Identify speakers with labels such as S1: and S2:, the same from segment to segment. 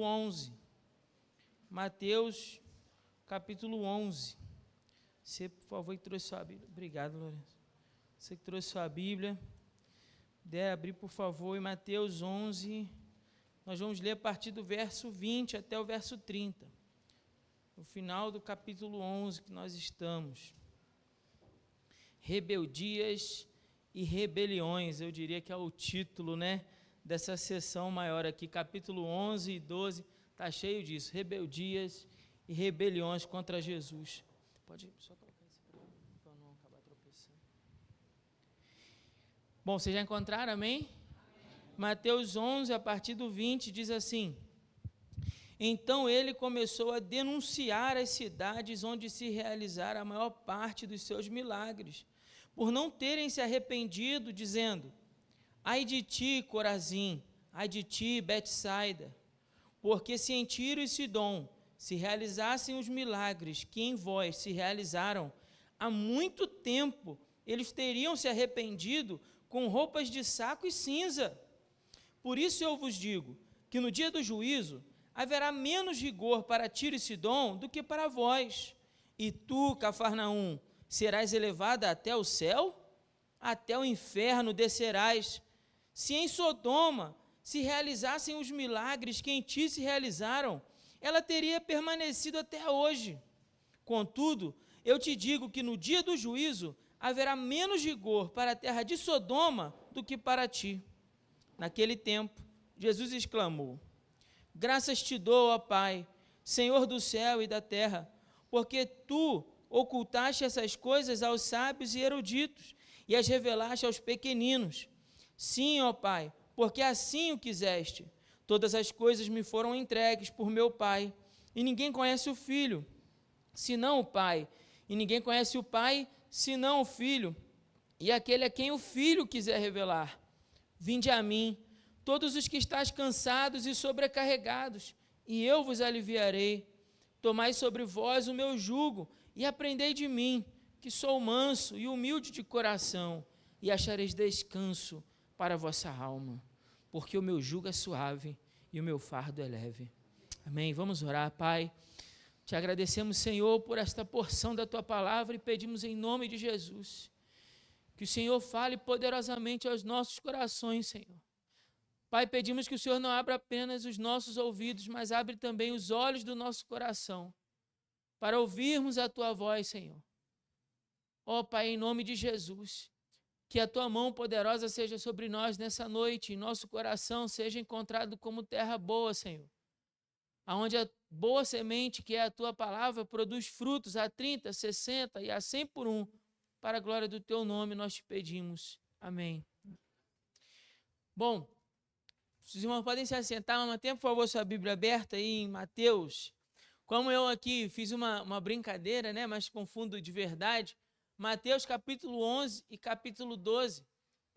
S1: capítulo 11. Mateus, capítulo 11. Você, por favor, que trouxe sua Bíblia. Obrigado, Lourenço. Você que trouxe sua Bíblia. Puder abrir, por favor, em Mateus 11. Nós vamos ler a partir do verso 20 até o verso 30. No final do capítulo 11 que nós estamos. Rebeldias e rebeliões, eu diria que é o título, né, dessa sessão maior aqui. Capítulo 11 e 12, está cheio disso. Rebeldias e rebeliões contra Jesus. Pode só colocar esse para não acabar tropeçando. Bom, vocês já encontraram, amém? Mateus 11, a partir do 20, diz assim: Então ele começou a denunciar as cidades onde se realizara a maior parte dos seus milagres, por não terem se arrependido, dizendo: Ai de ti, Corazim, ai de ti, Betsaida, porque se em Tiro e Sidom se realizassem os milagres que em vós se realizaram, há muito tempo eles teriam se arrependido com roupas de saco e cinza. Por isso eu vos digo, que no dia do juízo haverá menos rigor para Tiro e Sidom do que para vós. E tu, Cafarnaum, serás elevada até o céu? Até o inferno descerás. Se em Sodoma se realizassem os milagres que em ti se realizaram, ela teria permanecido até hoje. Contudo, eu te digo que no dia do juízo haverá menos rigor para a terra de Sodoma do que para ti. Naquele tempo, Jesus exclamou: Graças te dou, ó Pai, Senhor do céu e da terra, porque tu ocultaste essas coisas aos sábios e eruditos e as revelaste aos pequeninos. Sim, ó Pai, porque assim o quiseste. Todas as coisas me foram entregues por meu Pai, e ninguém conhece o Filho, senão o Pai, e ninguém conhece o Pai, senão o Filho, e aquele a quem o Filho quiser revelar. Vinde a mim, todos os que estáis cansados e sobrecarregados, e eu vos aliviarei. Tomai sobre vós o meu jugo, e aprendei de mim, que sou manso e humilde de coração, e achareis descanso para a vossa alma, porque o meu jugo é suave e o meu fardo é leve. Amém? Vamos orar, Pai. Te agradecemos, Senhor, por esta porção da Tua palavra e pedimos em nome de Jesus que o Senhor fale poderosamente aos nossos corações, Senhor. Pai, pedimos que o Senhor não abra apenas os nossos ouvidos, mas abre também os olhos do nosso coração para ouvirmos a Tua voz, Senhor. Ó Pai, em nome de Jesus, que a Tua mão poderosa seja sobre nós nessa noite, e nosso coração seja encontrado como terra boa, Senhor, aonde a boa semente, que é a Tua palavra, produz frutos a 30, 60 e a 100 por um, para a glória do Teu nome nós te pedimos. Amém. Bom, os irmãos podem se assentar, mantenha, por favor, sua Bíblia aberta aí em Mateus. Como eu aqui fiz uma brincadeira, né, mas com fundo de verdade, Mateus capítulo 11 e capítulo 12,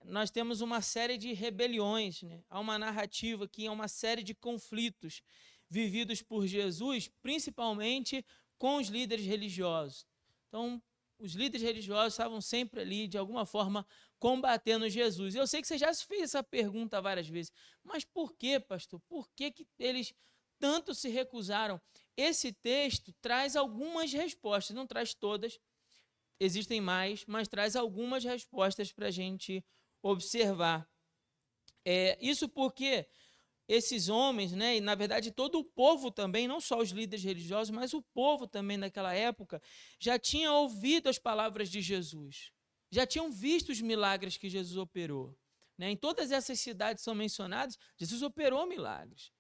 S1: nós temos uma série de rebeliões, né? Há uma narrativa aqui, há uma série de conflitos vividos por Jesus, principalmente com os líderes religiosos. Então, os líderes religiosos estavam sempre ali, de alguma forma, combatendo Jesus. Eu sei que você já se fez essa pergunta várias vezes, mas por que, pastor? Por que eles tanto se recusaram? Esse texto traz algumas respostas, não traz todas, existem mais, mas traz algumas respostas para a gente observar. Isso porque esses homens, né, e na verdade todo o povo também, não só os líderes religiosos, mas o povo também naquela época, já tinha ouvido as palavras de Jesus, já tinham visto os milagres que Jesus operou. Né? Em todas essas cidades que são mencionadas, Jesus operou milagres.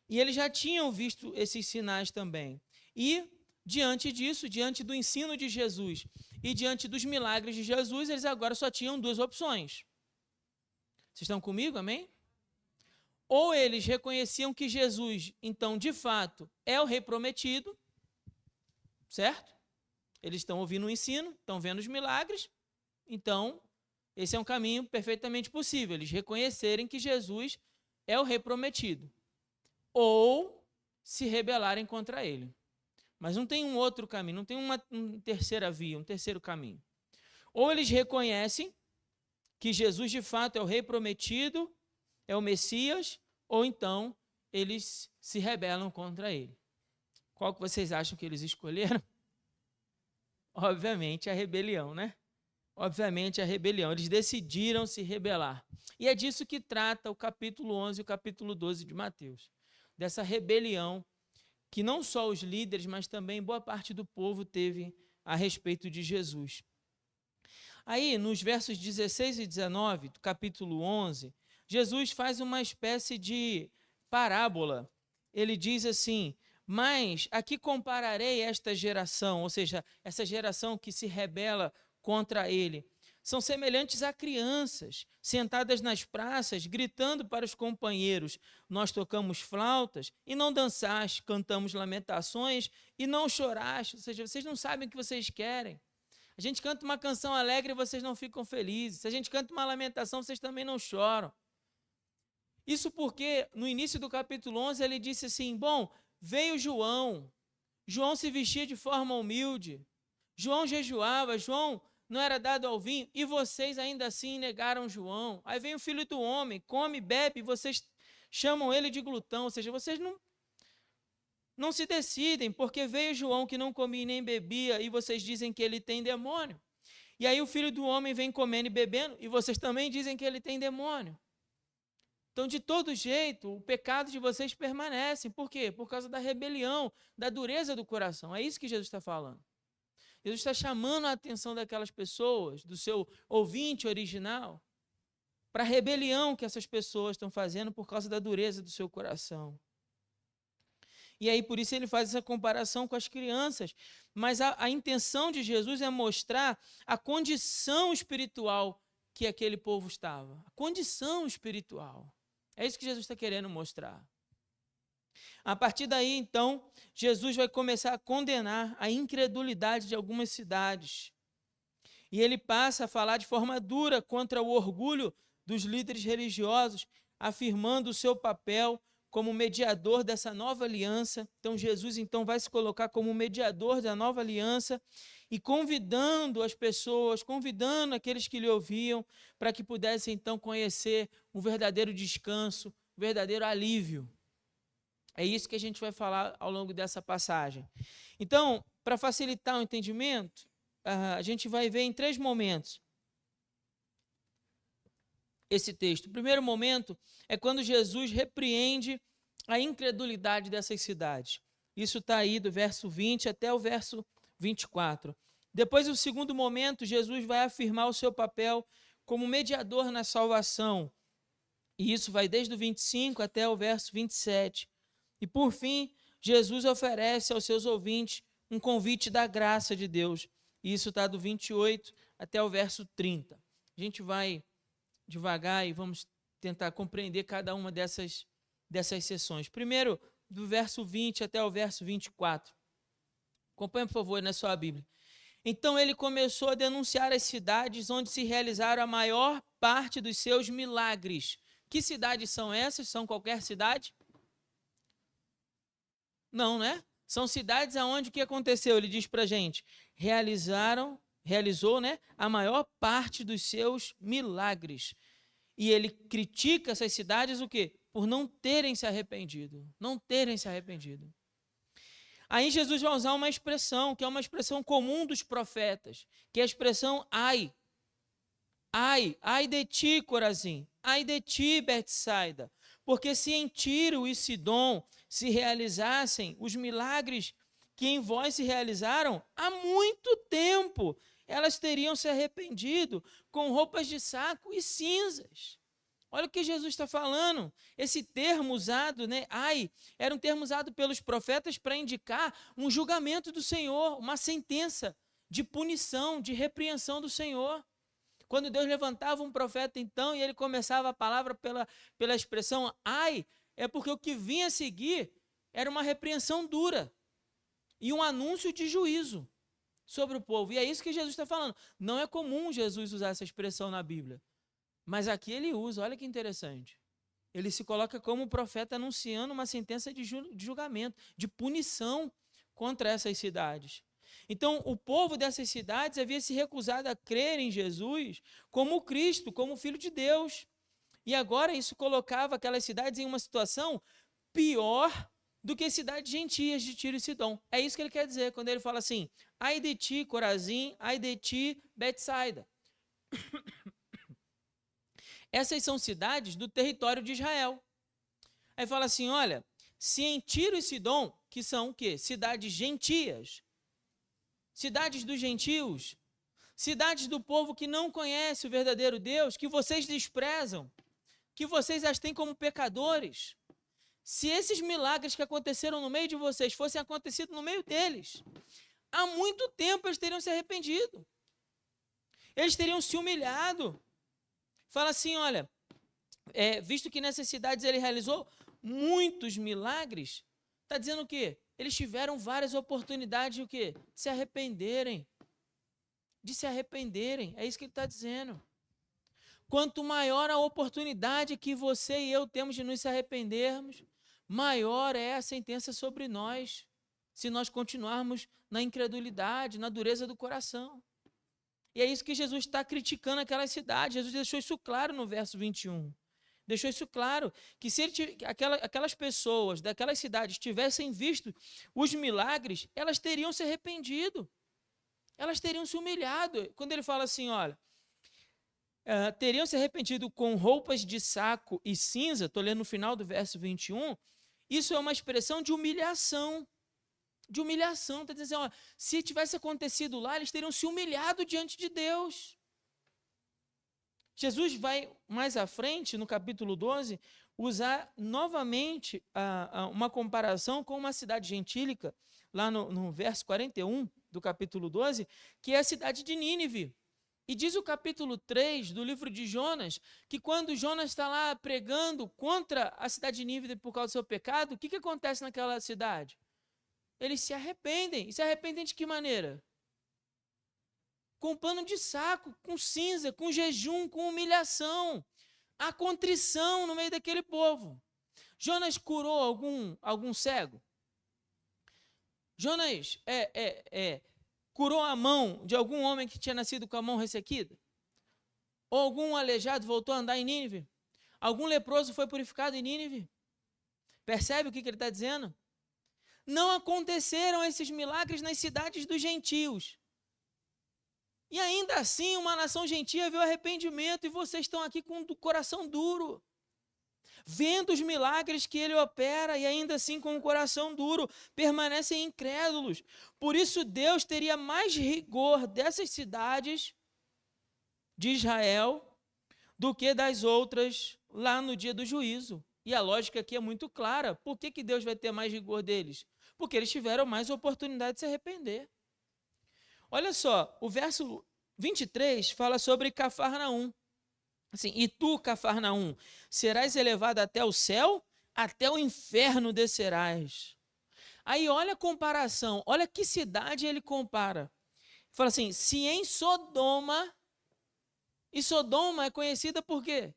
S1: E eles já tinham visto esses sinais também. E, diante disso, diante do ensino de Jesus e diante dos milagres de Jesus, eles agora só tinham duas opções. Vocês estão comigo, amém? Ou eles reconheciam que Jesus, então, de fato, é o rei prometido, certo? Eles estão ouvindo o ensino, estão vendo os milagres, então, esse é um caminho perfeitamente possível, eles reconhecerem que Jesus é o rei prometido. Ou se rebelarem contra ele. Mas não tem um outro caminho, não tem uma terceira via, um terceiro caminho. Ou eles reconhecem que Jesus, de fato, é o rei prometido, é o Messias, ou então eles se rebelam contra ele. Qual que vocês acham que eles escolheram? Obviamente a rebelião, né? Obviamente a rebelião. Eles decidiram se rebelar. E é disso que trata o capítulo 11 e o capítulo 12 de Mateus. Dessa rebelião que não só os líderes, mas também boa parte do povo teve a respeito de Jesus. Aí, nos versos 16 e 19 do capítulo 11, Jesus faz uma espécie de parábola. Ele diz assim: mas a que compararei esta geração, ou seja, essa geração que se rebela contra ele? São semelhantes a crianças, sentadas nas praças, gritando para os companheiros: nós tocamos flautas e não dançaste, cantamos lamentações e não choraste. Ou seja, vocês não sabem o que vocês querem. A gente canta uma canção alegre e vocês não ficam felizes. Se a gente canta uma lamentação, vocês também não choram. Isso porque no início do capítulo 11 ele disse assim: bom, veio João se vestia de forma humilde, João jejuava, João não era dado ao vinho, e vocês ainda assim negaram João. Aí vem o Filho do Homem, come, bebe, e vocês chamam ele de glutão, ou seja, vocês não se decidem, porque veio João que não comia nem bebia, e vocês dizem que ele tem demônio. E aí o Filho do Homem vem comendo e bebendo, e vocês também dizem que ele tem demônio. Então, de todo jeito, o pecado de vocês permanece. Por quê? Por causa da rebelião, da dureza do coração. É isso que Jesus está falando. Jesus está chamando a atenção daquelas pessoas, do seu ouvinte original, para a rebelião que essas pessoas estão fazendo por causa da dureza do seu coração. E aí, por isso, ele faz essa comparação com as crianças. Mas a intenção de Jesus é mostrar a condição espiritual que aquele povo estava. A condição espiritual. É isso que Jesus está querendo mostrar. A partir daí, então, Jesus vai começar a condenar a incredulidade de algumas cidades. E ele passa a falar de forma dura contra o orgulho dos líderes religiosos, afirmando o seu papel como mediador dessa nova aliança. Então, Jesus então vai se colocar como mediador da nova aliança e convidando as pessoas, convidando aqueles que lhe ouviam, para que pudessem então conhecer um verdadeiro descanso, um verdadeiro alívio. É isso que a gente vai falar ao longo dessa passagem. Então, para facilitar o entendimento, a gente vai ver em 3 momentos esse texto. O primeiro momento é quando Jesus repreende a incredulidade dessas cidades. Isso está aí do verso 20 até o verso 24. Depois, o segundo momento, Jesus vai afirmar o seu papel como mediador na salvação. E isso vai desde o 25 até o verso 27. E, por fim, Jesus oferece aos seus ouvintes um convite da graça de Deus. E isso está do 28 até o verso 30. A gente vai devagar e vamos tentar compreender cada uma dessas sessões. Primeiro, do verso 20 até o verso 24. Acompanhe, por favor, na sua Bíblia. Então ele começou a denunciar as cidades onde se realizaram a maior parte dos seus milagres. Que cidades são essas? São qualquer cidade? Não, né? São cidades aonde o que aconteceu? Ele diz para a gente, realizou, né, a maior parte dos seus milagres. E ele critica essas cidades o quê? Por não terem se arrependido. Não terem se arrependido. Aí Jesus vai usar uma expressão, que é uma expressão comum dos profetas, que é a expressão ai. Ai de ti, Corazim, ai de ti, Betsaida. Porque se em Tiro e Sidom se realizassem os milagres que em vós se realizaram, há muito tempo elas teriam se arrependido com roupas de saco e cinzas. Olha o que Jesus está falando. Esse termo usado, né, ai, era um termo usado pelos profetas para indicar um julgamento do Senhor, uma sentença de punição, de repreensão do Senhor. Quando Deus levantava um profeta, então, e ele começava a palavra pela expressão ai, é porque o que vinha a seguir era uma repreensão dura e um anúncio de juízo sobre o povo. E é isso que Jesus está falando. Não é comum Jesus usar essa expressão na Bíblia, mas aqui ele usa, olha que interessante. Ele se coloca como profeta anunciando uma sentença de julgamento, de punição contra essas cidades. Então, o povo dessas cidades havia se recusado a crer em Jesus como Cristo, como Filho de Deus. E agora isso colocava aquelas cidades em uma situação pior do que cidades gentias de Tiro e Sidom. É isso que ele quer dizer quando ele fala assim: ai de ti, Corazim, ai de ti, Betsaida. Essas são cidades do território de Israel. Aí fala assim, olha, se em Tiro e Sidom, que são o quê? Cidades gentias, cidades dos gentios, cidades do povo que não conhece o verdadeiro Deus, que vocês desprezam, que vocês as têm como pecadores. Se esses milagres que aconteceram no meio de vocês fossem acontecidos no meio deles, há muito tempo eles teriam se arrependido. Eles teriam se humilhado. Fala assim, olha, visto que nessas cidades ele realizou muitos milagres, está dizendo o quê? Eles tiveram várias oportunidades de o quê? De se arrependerem. De se arrependerem. É isso que ele está dizendo. Quanto maior a oportunidade que você e eu temos de nos arrependermos, maior é a sentença sobre nós, se nós continuarmos na incredulidade, na dureza do coração. E é isso que Jesus está criticando aquela cidade. Jesus deixou isso claro no verso 21. Deixou isso claro, que se aquelas pessoas daquelas cidades tivessem visto os milagres, elas teriam se arrependido. Elas teriam se humilhado. Quando ele fala assim, olha, teriam se arrependido com roupas de saco e cinza, estou lendo no final do verso 21, isso é uma expressão de humilhação. De humilhação, está dizendo, ó, se tivesse acontecido lá, eles teriam se humilhado diante de Deus. Jesus vai mais à frente, no capítulo 12, usar novamente uma comparação com uma cidade gentílica, lá no verso 41 do capítulo 12, que é a cidade de Nínive. E diz o capítulo 3 do livro de Jonas, que quando Jonas está lá pregando contra a cidade de Nínive por causa do seu pecado, o que acontece naquela cidade? Eles se arrependem. E se arrependem de que maneira? Com pano de saco, com cinza, com jejum, com humilhação. Há contrição no meio daquele povo. Jonas curou algum cego? Jonas curou a mão de algum homem que tinha nascido com a mão ressequida? Ou algum aleijado voltou a andar em Nínive? Algum leproso foi purificado em Nínive? Percebe o que ele está dizendo? Não aconteceram esses milagres nas cidades dos gentios. E ainda assim, uma nação gentia viu arrependimento e vocês estão aqui com o coração duro, vendo os milagres que ele opera e ainda assim com o coração duro, permanecem incrédulos. Por isso Deus teria mais rigor dessas cidades de Israel do que das outras lá no dia do juízo. E a lógica aqui é muito clara. Por que Deus vai ter mais rigor deles? Porque eles tiveram mais oportunidade de se arrepender. Olha só, o verso 23 fala sobre Cafarnaum. Assim, e tu, Cafarnaum, serás elevado até o céu, até o inferno descerás. Aí olha a comparação, olha que cidade ele compara. Fala assim, se em Sodoma, e Sodoma é conhecida por quê?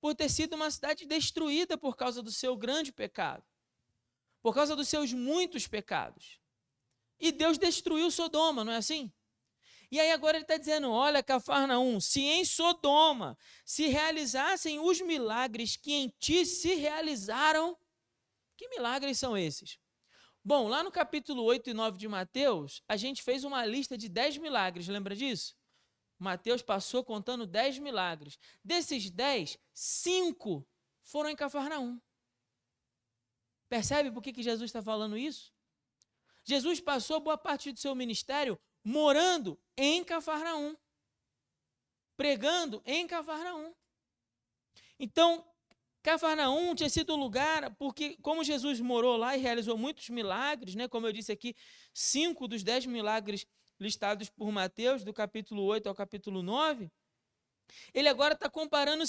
S1: Por ter sido uma cidade destruída por causa do seu grande pecado, por causa dos seus muitos pecados. E Deus destruiu Sodoma, não é assim? E aí agora ele está dizendo, olha, Cafarnaum, se em Sodoma se realizassem os milagres que em ti se realizaram, que milagres são esses? Bom, lá no capítulo 8 e 9 de Mateus, a gente fez uma lista de 10 milagres, lembra disso? Mateus passou contando 10 milagres. Desses 10, 5 foram em Cafarnaum. Percebe por que Jesus está falando isso? Jesus passou boa parte do seu ministério morando em Cafarnaum, pregando em Cafarnaum. Então, Cafarnaum tinha sido um lugar, porque como Jesus morou lá e realizou muitos milagres, né, como eu disse aqui, 5 dos 10 milagres listados por Mateus, do capítulo 8 ao capítulo 9, ele agora está comparando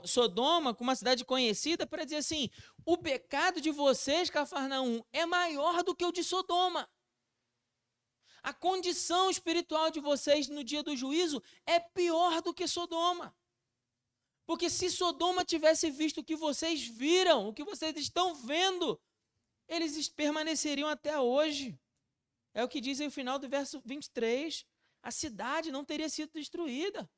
S1: Sodoma com uma cidade conhecida para dizer assim, o pecado de vocês, Cafarnaum, é maior do que o de Sodoma. A condição espiritual de vocês no dia do juízo é pior do que Sodoma. Porque se Sodoma tivesse visto o que vocês viram, o que vocês estão vendo, eles permaneceriam até hoje. É o que diz aí o final do verso 23. A cidade não teria sido destruída.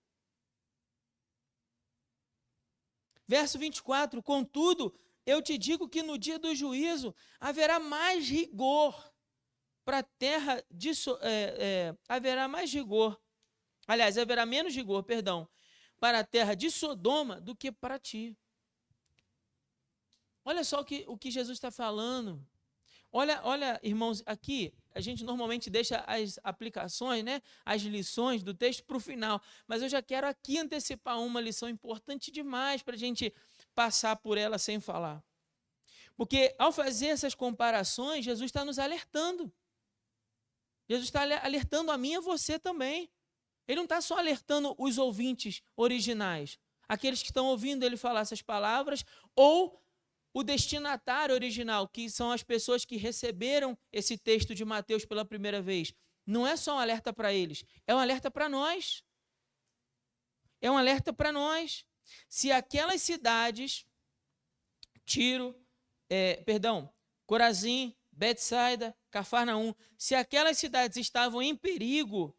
S1: Verso 24, contudo, eu te digo que no dia do juízo haverá mais rigor para a terra de haverá mais rigor. Aliás, haverá menos rigor, perdão, para a terra de Sodoma do que para ti. Olha só o que Jesus está falando. Olha, irmãos, aqui a gente normalmente deixa as aplicações, né, as lições do texto para o final, mas eu já quero aqui antecipar uma lição importante demais para a gente passar por ela sem falar. Porque ao fazer essas comparações, Jesus está nos alertando. Jesus está alertando a mim e a você também. Ele não está só alertando os ouvintes originais, aqueles que estão ouvindo ele falar essas palavras, ou o destinatário original, que são as pessoas que receberam esse texto de Mateus pela primeira vez. Não é só um alerta para eles, é um alerta para nós. É um alerta para nós. Se aquelas cidades, Corazim, Betsaida, Cafarnaum, se aquelas cidades estavam em perigo,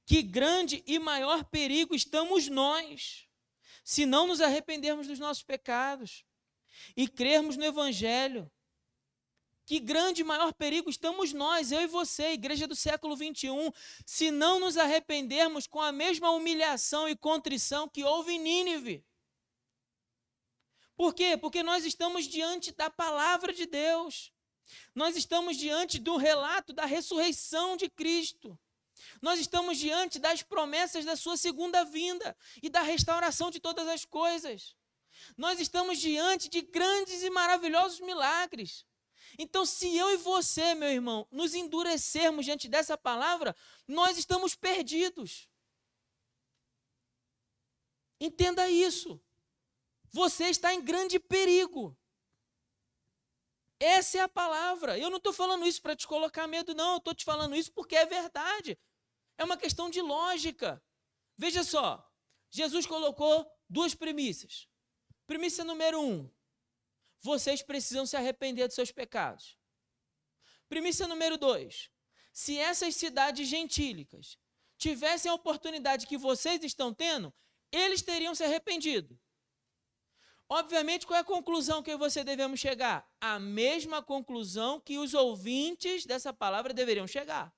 S1: que grande e maior perigo estamos nós, se não nos arrependermos dos nossos pecados e crermos no Evangelho. Que grande e maior perigo estamos nós, eu e você, igreja do século 21, se não nos arrependermos com a mesma humilhação e contrição que houve em Nínive. Por quê? Porque nós estamos diante da palavra de Deus. Nós estamos diante do relato da ressurreição de Cristo. Nós estamos diante das promessas da sua segunda vinda e da restauração de todas as coisas. Nós estamos diante de grandes e maravilhosos milagres. Então, se eu e você, meu irmão, nos endurecermos diante dessa palavra, nós estamos perdidos. Entenda isso. Você está em grande perigo. Essa é a palavra. Eu não estou falando isso para te colocar medo, não. Eu estou te falando isso porque é verdade. É uma questão de lógica. Veja só, Jesus colocou duas premissas. Premissa número 1, vocês precisam se arrepender dos seus pecados. Premissa número 2, se essas cidades gentílicas tivessem a oportunidade que vocês estão tendo, eles teriam se arrependido. Obviamente, qual é a conclusão que você devemos chegar? A mesma conclusão que os ouvintes dessa palavra deveriam chegar.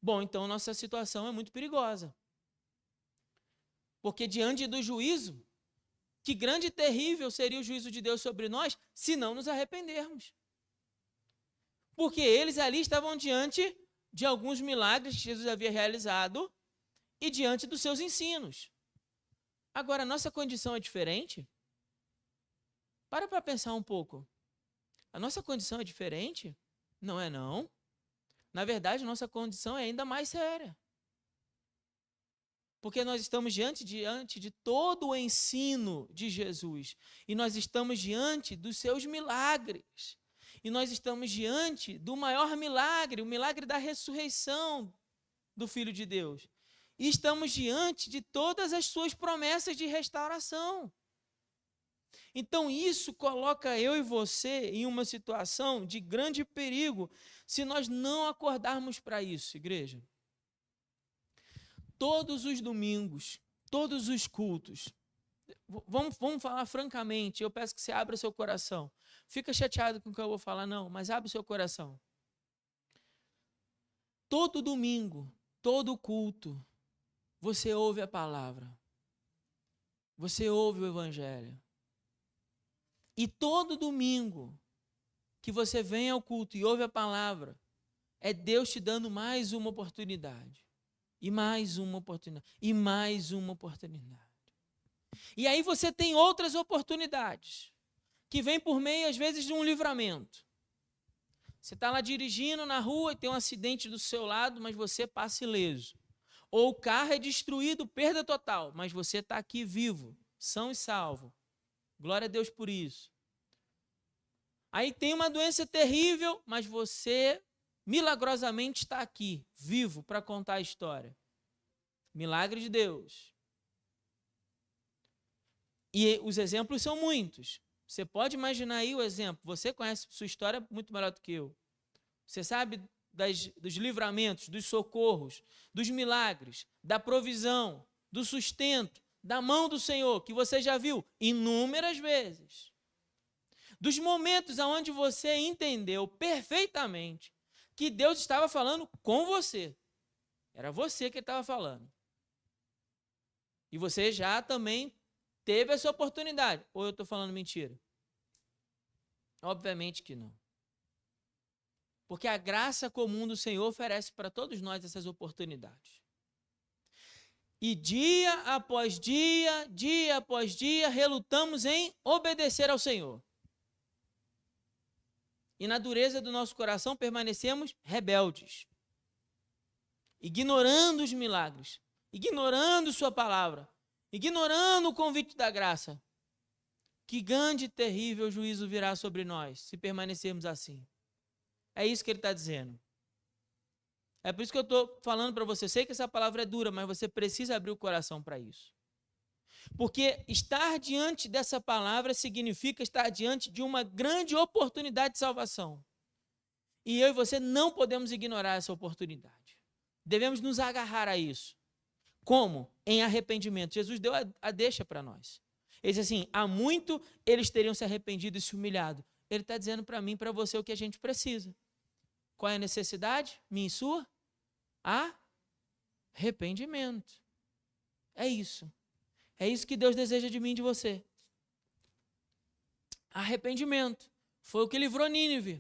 S1: Bom, então nossa situação é muito perigosa. Porque diante do juízo, que grande e terrível seria o juízo de Deus sobre nós se não nos arrependermos. Porque eles ali estavam diante de alguns milagres que Jesus havia realizado e diante dos seus ensinos. Agora, nossa condição é diferente? Para pensar um pouco. A nossa condição é diferente? Não é não. Na verdade, nossa condição é ainda mais séria. Porque nós estamos diante de todo o ensino de Jesus. E nós estamos diante dos seus milagres. E nós estamos diante do maior milagre, o milagre da ressurreição do Filho de Deus. E estamos diante de todas as suas promessas de restauração. Então isso coloca eu e você em uma situação de grande perigo se nós não acordarmos para isso, igreja. Todos os domingos, todos os cultos, vamos falar francamente, eu peço que você abra seu coração. Fica chateado com o que eu vou falar, não, mas abre o seu coração. Todo domingo, todo culto, você ouve a palavra, você ouve o Evangelho. E todo domingo que você vem ao culto e ouve a palavra, é Deus te dando mais uma oportunidade. E mais uma oportunidade. E mais uma oportunidade. E aí você tem outras oportunidades, que vêm por meio, às vezes, de um livramento. Você está lá dirigindo na rua e tem um acidente do seu lado, mas você passa ileso. Ou o carro é destruído, perda total, mas você está aqui vivo, são e salvo. Glória a Deus por isso. Aí tem uma doença terrível, mas você milagrosamente está aqui, vivo, para contar a história. Milagre de Deus. E os exemplos são muitos. Você pode imaginar aí o exemplo. Você conhece sua história muito melhor do que eu. Você sabe dos livramentos, dos socorros, dos milagres, da provisão, do sustento, da mão do Senhor, que você já viu inúmeras vezes. dos momentos onde você entendeu perfeitamente que Deus estava falando com você. Era você que estava falando. E você já também teve essa oportunidade. Ou eu estou falando mentira? Obviamente que não. Porque a graça comum do Senhor oferece para todos nós essas oportunidades. E dia após dia, dia após dia, relutamos em obedecer ao Senhor. E na dureza do nosso coração permanecemos rebeldes, ignorando os milagres, ignorando sua palavra, ignorando o convite da graça. Que grande e terrível juízo virá sobre nós, se permanecermos assim. É isso que ele está dizendo. É por isso que eu estou falando para você. Eu sei que essa palavra é dura, mas você precisa abrir o coração para isso. Porque estar diante dessa palavra significa estar diante de uma grande oportunidade de salvação. E eu e você não podemos ignorar essa oportunidade. Devemos nos agarrar a isso. Como? Em arrependimento. Jesus deu a deixa para nós. Ele disse assim, há muito eles teriam se arrependido e se humilhado. Ele está dizendo para mim e para você o que a gente precisa. Qual é a necessidade? Minha e sua? Arrependimento. É isso. É isso que Deus deseja de mim e de você. Arrependimento. Foi o que livrou Nínive.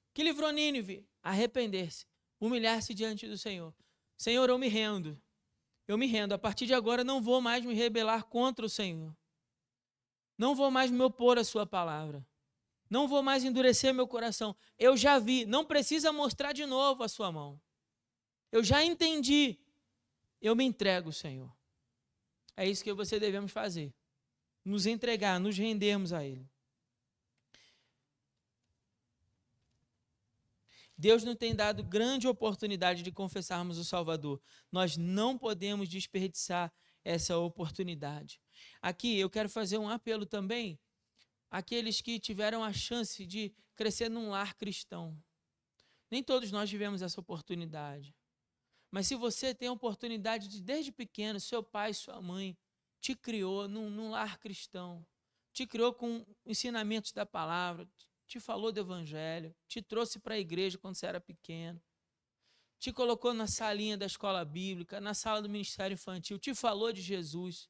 S1: O que livrou Nínive? Arrepender-se. Humilhar-se diante do Senhor. Senhor, eu me rendo. Eu me rendo. A partir de agora não vou mais me rebelar contra o Senhor. Não vou mais me opor à sua palavra. Não vou mais endurecer meu coração. Eu já vi. Não precisa mostrar de novo a sua mão. Eu já entendi. Eu me entrego, Senhor. É isso que você devemos fazer. Nos entregar, nos rendermos a Ele. Deus nos tem dado grande oportunidade de confessarmos o Salvador. Nós não podemos desperdiçar essa oportunidade. Aqui eu quero fazer um apelo também àqueles que tiveram a chance de crescer num lar cristão. Nem todos nós tivemos essa oportunidade. Mas se você tem a oportunidade de, desde pequeno, seu pai, sua mãe, te criou num lar cristão, te criou com ensinamentos da palavra, te falou do evangelho, te trouxe para a igreja quando você era pequeno, te colocou na salinha da escola bíblica, na sala do ministério infantil, te falou de Jesus.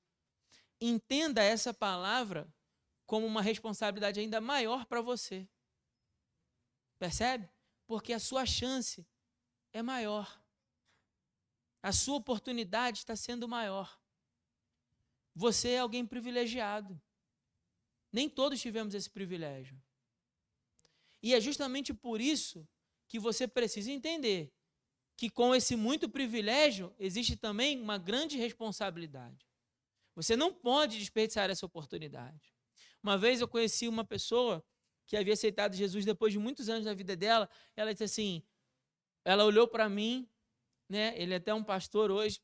S1: Entenda essa palavra como uma responsabilidade ainda maior para você. Percebe? Porque a sua chance é maior. A sua oportunidade está sendo maior. Você é alguém privilegiado. Nem todos tivemos esse privilégio. E é justamente por isso que você precisa entender que com esse muito privilégio existe também uma grande responsabilidade. Você não pode desperdiçar essa oportunidade. Uma vez eu conheci uma pessoa que havia aceitado Jesus depois de muitos anos da vida dela. Ela disse assim, ela olhou para mim, né? Ele é até um pastor hoje,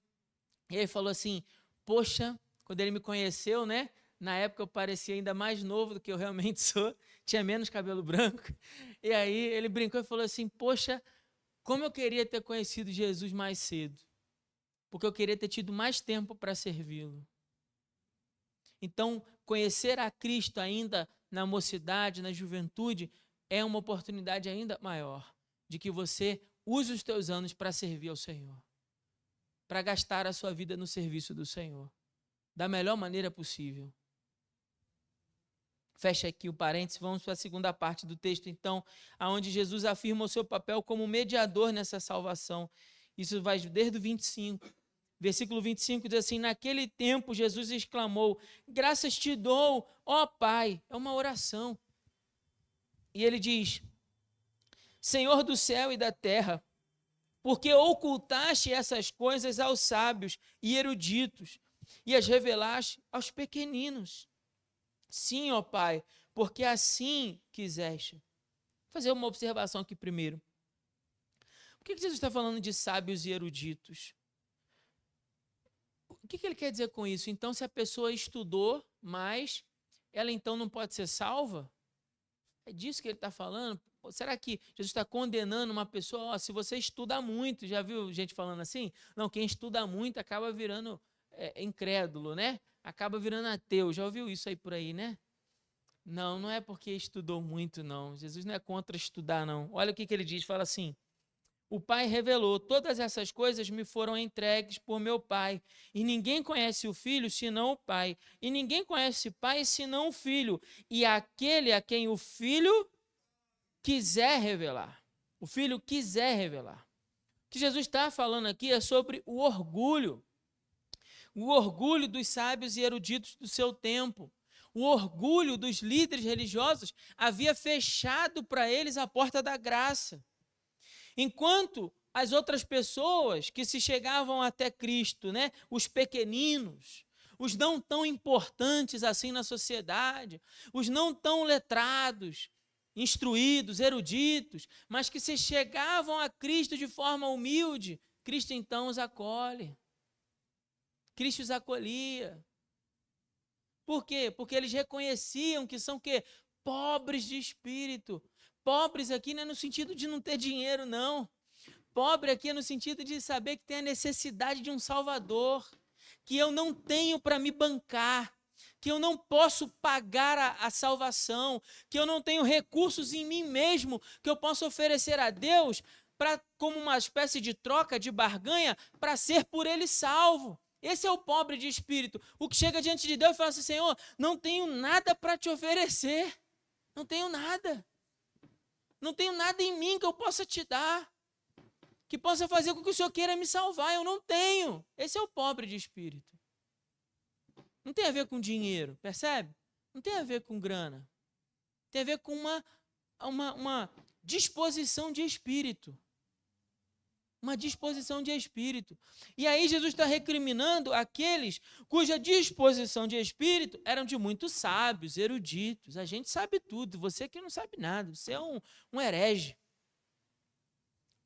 S1: e aí falou assim, poxa, quando ele me conheceu, né? Na época eu parecia ainda mais novo do que eu realmente sou, tinha menos cabelo branco. E aí ele brincou e falou assim, poxa, como eu queria ter conhecido Jesus mais cedo, porque eu queria ter tido mais tempo para servi-lo. Então, conhecer a Cristo ainda na mocidade, na juventude, é uma oportunidade ainda maior de que você use os teus anos para servir ao Senhor, para gastar a sua vida no serviço do Senhor, da melhor maneira possível. Fecha aqui o parênteses, vamos para a segunda parte do texto, então, onde Jesus afirma o seu papel como mediador nessa salvação. Isso vai desde o 25. Versículo 25 diz assim, naquele tempo Jesus exclamou, graças te dou, ó Pai. É uma oração. E ele diz, Senhor do céu e da terra, porque ocultaste essas coisas aos sábios e eruditos e as revelaste aos pequeninos. Sim, ó Pai, porque assim quiseste. Vou fazer uma observação aqui primeiro. Por que Jesus está falando de sábios e eruditos? O que ele quer dizer com isso? Então, se a pessoa estudou mais, ela então não pode ser salva? É disso que ele está falando? Será que Jesus está condenando uma pessoa? Se você estuda muito, já viu gente falando assim? Não, quem estuda muito acaba virando incrédulo, né? Acaba virando ateu. Já ouviu isso aí por aí, né? Não, não é porque estudou muito, não. Jesus não é contra estudar, não. Olha o que ele diz, fala assim: o Pai revelou, todas essas coisas me foram entregues por meu Pai, e ninguém conhece o Filho senão o Pai, e ninguém conhece o Pai senão o Filho, e aquele a quem o Filho quiser revelar. O Filho quiser revelar. O que Jesus está falando aqui é sobre o orgulho dos sábios e eruditos do seu tempo. O orgulho dos líderes religiosos havia fechado para eles a porta da graça. Enquanto as outras pessoas que se chegavam até Cristo, né, os pequeninos, os não tão importantes assim na sociedade, os não tão letrados, instruídos, eruditos, mas que se chegavam a Cristo de forma humilde, Cristo então os acolhe. Cristo os acolhia. Por quê? Porque eles reconheciam que são quê? Pobres de espírito. Pobres aqui não é no sentido de não ter dinheiro, não. Pobre aqui é no sentido de saber que tem a necessidade de um Salvador, que eu não tenho para me bancar, que eu não posso pagar a salvação, que eu não tenho recursos em mim mesmo, que eu possa oferecer a Deus como uma espécie de troca, de barganha, para ser por ele salvo. Esse é o pobre de espírito, o que chega diante de Deus e fala assim: Senhor, não tenho nada para te oferecer, não tenho nada em mim que eu possa te dar, que possa fazer com que o Senhor queira me salvar, eu não tenho. Esse é o pobre de espírito. Não tem a ver com dinheiro, percebe? Não tem a ver com grana, tem a ver com uma disposição de espírito. Uma disposição de espírito. E aí Jesus está recriminando aqueles cuja disposição de espírito eram de muitos sábios, eruditos. A gente sabe tudo, você que não sabe nada, você é um herege.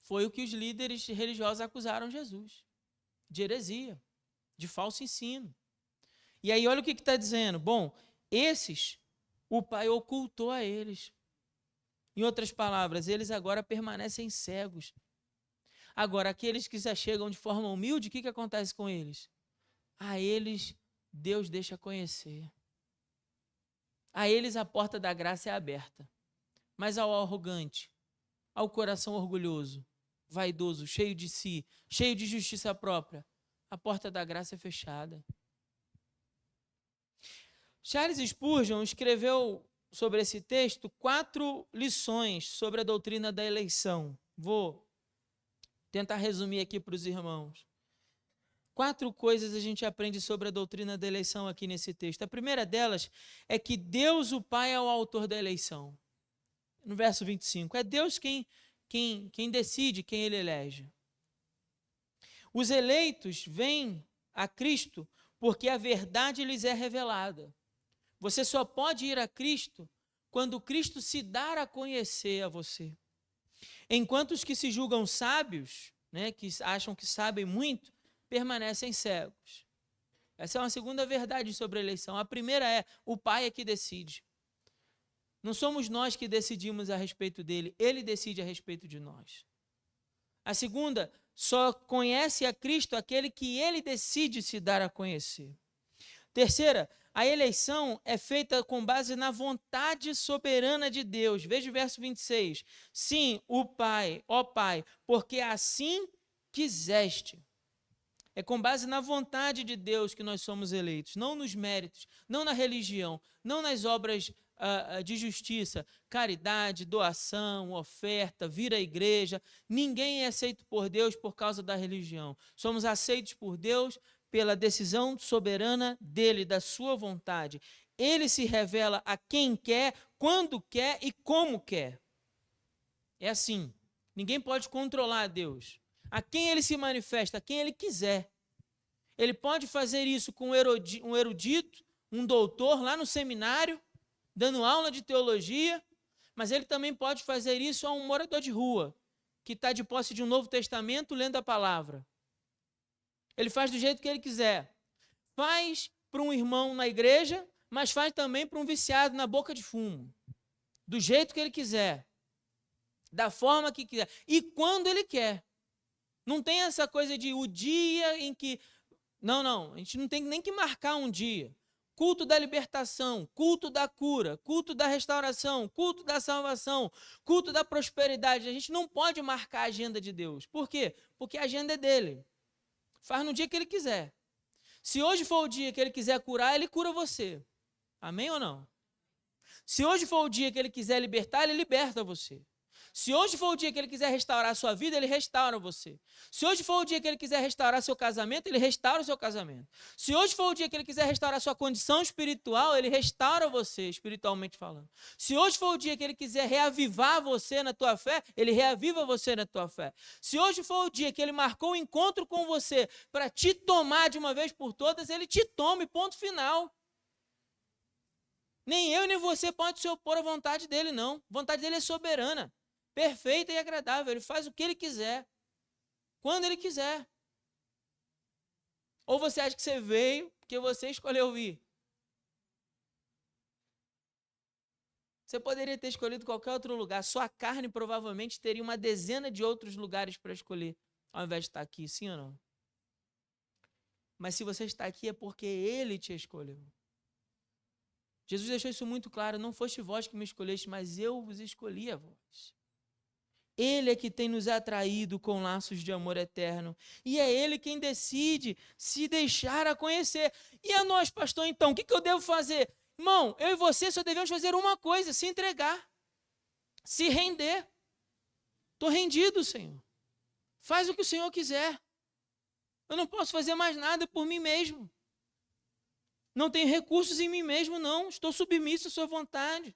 S1: Foi o que os líderes religiosos acusaram Jesus, de heresia, de falso ensino. E aí olha o que está dizendo. Bom, esses o Pai ocultou a eles. Em outras palavras, eles agora permanecem cegos. Agora, aqueles que se chegam de forma humilde, o que acontece com eles? A eles, Deus deixa conhecer. A eles a porta da graça é aberta. Mas ao arrogante, ao coração orgulhoso, vaidoso, cheio de si, cheio de justiça própria, a porta da graça é fechada. Charles Spurgeon escreveu sobre esse texto 4 lições sobre a doutrina da eleição. Vou tentar resumir aqui para os irmãos. 4 coisas a gente aprende sobre a doutrina da eleição aqui nesse texto. A primeira delas é que Deus, o Pai, é o autor da eleição. No verso 25, é Deus quem decide quem ele elege. Os eleitos vêm a Cristo porque a verdade lhes é revelada. Você só pode ir a Cristo quando Cristo se dar a conhecer a você. Enquanto os que se julgam sábios, né, que acham que sabem muito, permanecem cegos. Essa é uma segunda verdade sobre a eleição. A primeira é, o Pai é que decide. Não somos nós que decidimos a respeito dele, ele decide a respeito de nós. A segunda, só conhece a Cristo aquele que ele decide se dar a conhecer. Terceira, a eleição é feita com base na vontade soberana de Deus. Veja o verso 26. Sim, o Pai, ó Pai, porque assim quiseste. É com base na vontade de Deus que nós somos eleitos, não nos méritos, não na religião, não nas obras de justiça, caridade, doação, oferta, vir à igreja. Ninguém é aceito por Deus por causa da religião. Somos aceitos por Deus pela decisão soberana dele, da sua vontade. Ele se revela a quem quer, quando quer e como quer. É assim. Ninguém pode controlar Deus. A quem ele se manifesta, a quem ele quiser. Ele pode fazer isso com um erudito, um doutor lá no seminário, dando aula de teologia, mas ele também pode fazer isso a um morador de rua, que está de posse de um Novo Testamento, lendo a palavra. Ele faz do jeito que ele quiser. Faz para um irmão na igreja, mas faz também para um viciado na boca de fumo. Do jeito que ele quiser. Da forma que quiser. E quando ele quer. Não tem essa coisa de o dia em que... Não, a gente não tem nem que marcar um dia. culto da libertação, culto da cura, culto da restauração, culto da salvação, culto da prosperidade. A gente não pode marcar a agenda de Deus. Por quê? Porque a agenda é dele. Faz no dia que ele quiser. Se hoje for o dia que ele quiser curar, ele cura você. Amém ou não? Se hoje for o dia que ele quiser libertar, ele liberta você. Se hoje for o dia que ele quiser restaurar a sua vida, ele restaura você. Se hoje for o dia que ele quiser restaurar seu casamento, ele restaura o seu casamento. Se hoje for o dia que ele quiser restaurar sua condição espiritual, ele restaura você, espiritualmente falando. Se hoje for o dia que ele quiser reavivar você na tua fé, ele reaviva você na tua fé. Se hoje for o dia que ele marcou um encontro com você para te tomar de uma vez por todas, ele te toma, ponto final. Nem eu nem você pode se opor à vontade dele, não. A vontade dele é soberana, perfeita e agradável. Ele faz o que ele quiser, quando ele quiser. Ou você acha que você veio porque você escolheu vir? Você poderia ter escolhido qualquer outro lugar. Sua carne provavelmente teria uma dezena de outros lugares para escolher, ao invés de estar aqui, sim ou não? Mas se você está aqui é porque ele te escolheu. Jesus deixou isso muito claro: não foste vós que me escolheste, mas eu vos escolhi a vós. Ele é que tem nos atraído com laços de amor eterno. E é Ele quem decide se deixar a conhecer. E a nós, pastor, então, o que eu devo fazer? Irmão, eu e você só devemos fazer uma coisa: se entregar, se render. Estou rendido, Senhor. Faz o que o Senhor quiser. Eu não posso fazer mais nada por mim mesmo. Não tenho recursos em mim mesmo, não. Estou submisso à sua vontade.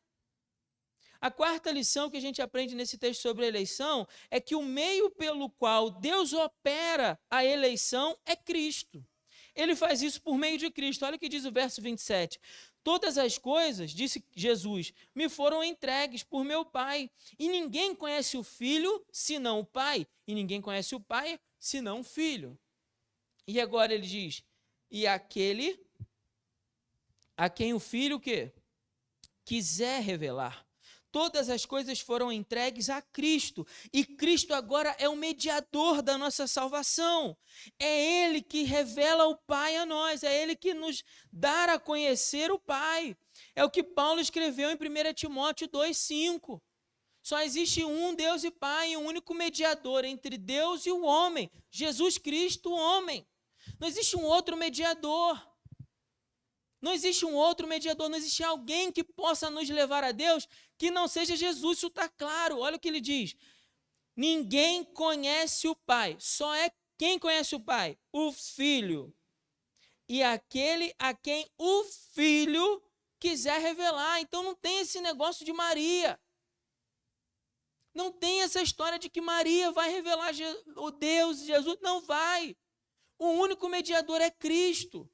S1: A quarta lição que a gente aprende nesse texto sobre a eleição é que o meio pelo qual Deus opera a eleição é Cristo. Ele faz isso por meio de Cristo. Olha o que diz o verso 27. Todas as coisas, disse Jesus, me foram entregues por meu Pai. E ninguém conhece o Filho senão o Pai. E ninguém conhece o Pai senão o Filho. E agora ele diz, e aquele a quem o Filho o quê? Quiser revelar. Todas as coisas foram entregues a Cristo, e Cristo agora é o mediador da nossa salvação. É Ele que revela o Pai a nós, é Ele que nos dá a conhecer o Pai. É o que Paulo escreveu em 1 Timóteo 2,5. Só existe um Deus e Pai, um único mediador entre Deus e o homem, Jesus Cristo, o homem. Não existe um outro mediador. Não existe um outro mediador, não existe alguém que possa nos levar a Deus que não seja Jesus. Isso está claro. Olha o que ele diz. Ninguém conhece o Pai. Só é quem conhece o Pai? O Filho. E aquele a quem o Filho quiser revelar. Então não tem esse negócio de Maria. Não tem essa história de que Maria vai revelar o Deus, Jesus. Não vai. O único mediador é Cristo.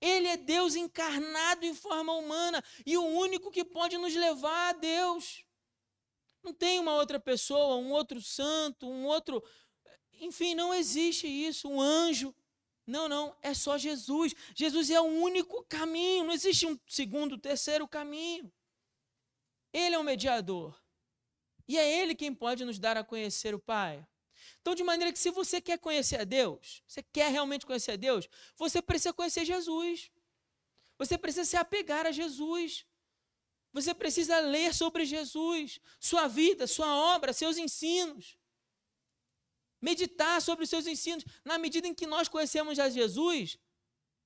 S1: Ele é Deus encarnado em forma humana e o único que pode nos levar a Deus. Não tem uma outra pessoa, um outro santo, um outro... Enfim, não existe isso, um anjo. Não, é só Jesus. Jesus é o único caminho, não existe um segundo, terceiro caminho. Ele é o mediador. E é Ele quem pode nos dar a conhecer o Pai. Então, de maneira que se você quer conhecer a Deus, você quer realmente conhecer a Deus, você precisa conhecer Jesus. Você precisa se apegar a Jesus. Você precisa ler sobre Jesus, sua vida, sua obra, seus ensinos. Meditar sobre os seus ensinos. Na medida em que nós conhecemos a Jesus,